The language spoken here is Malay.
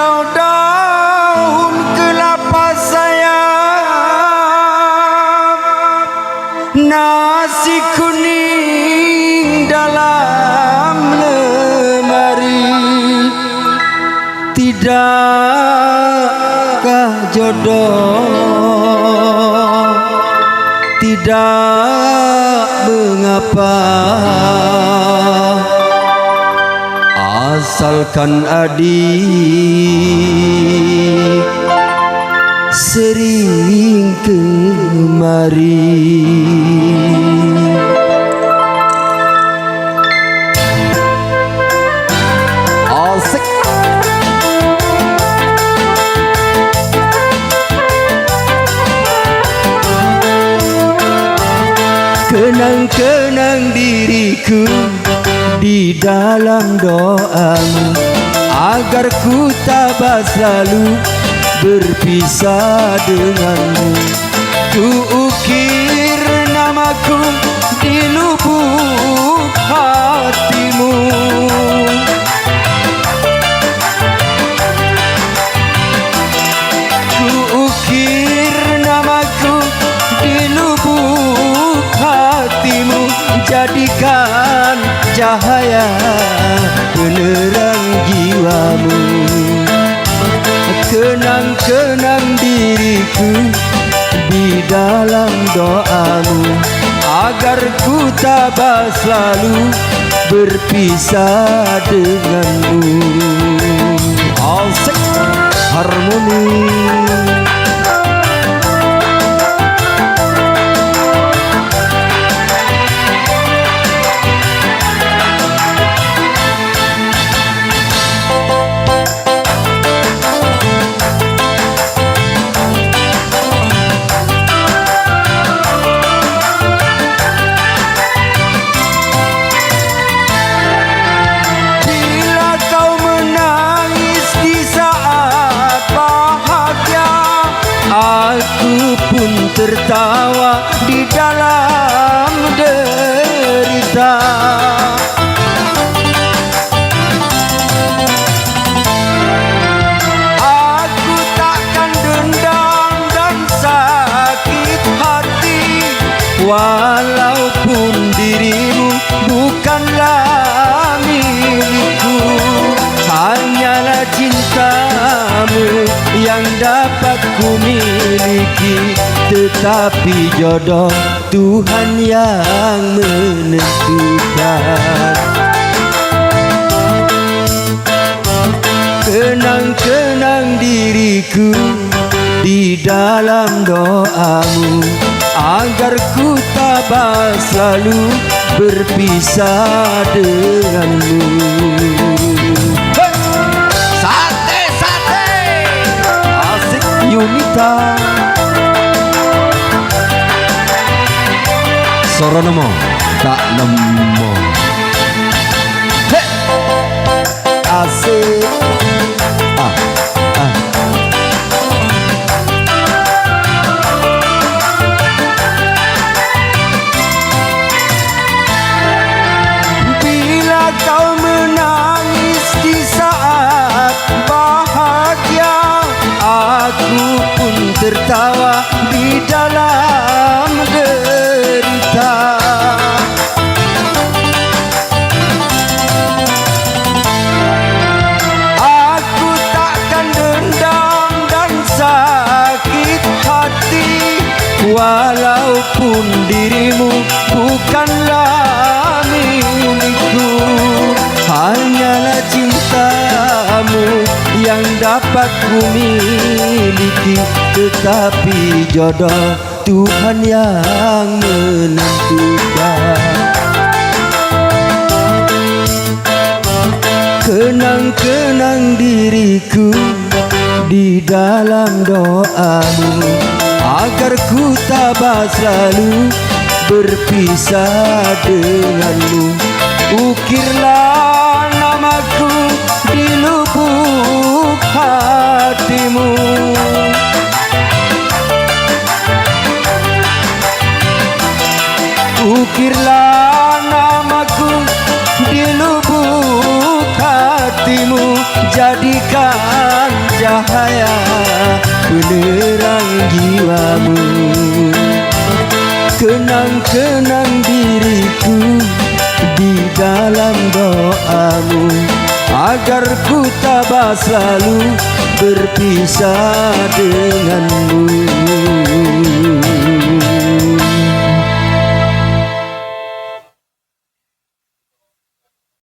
hijau daun kelapa sayang, nasi kuning dalam lemari. Tidakkah jodoh, tidak mengapa, asalkan adik sering kemari. Asik. Kenang-kenang diriku di dalam doamu, agar ku tabah selalu berpisah denganmu. Ku ukir namaku di lubuk hatimu. Ku ukir namaku di lubuk hatimu, jadikan cahaya penerang jiwamu. Kenang-kenang diriku di dalam doamu, agar ku tabah selalu berpisah denganmu. Asik harmoni. Aku pun tertawa di dalam derita. Aku takkan dendam dan sakit hati, walaupun dirimu bukanlah milikku. Hanyalah cintamu yang dapat ku miliki, tetapi jodoh Tuhan yang menentukan. Kenang-kenang diriku di dalam doamu, agar ku tabah selalu berpisah denganmu. Yunita Soro nemo tak nemo. Hei asik. Bila kau menangis di saat bahagia, aku pun tertawa di dalam derita. Aku takkan dendam dan sakit hati, walaupun dirimu bukanlah milikku. Hanyalah cintamu yang dapat ku miliki, tetapi jodoh Tuhan yang menentukan. Kenang-kenang diriku di dalam doamu, agar ku tabah selalu berpisah denganmu. Ukirlah namaku di lubuk hatimu. Ukirlah namaku di lubuk hatimu, jadikan cahaya penerang jiwamu. Kenang-kenang diriku di dalam doamu, agar ku tabah selalu berpisah denganmu.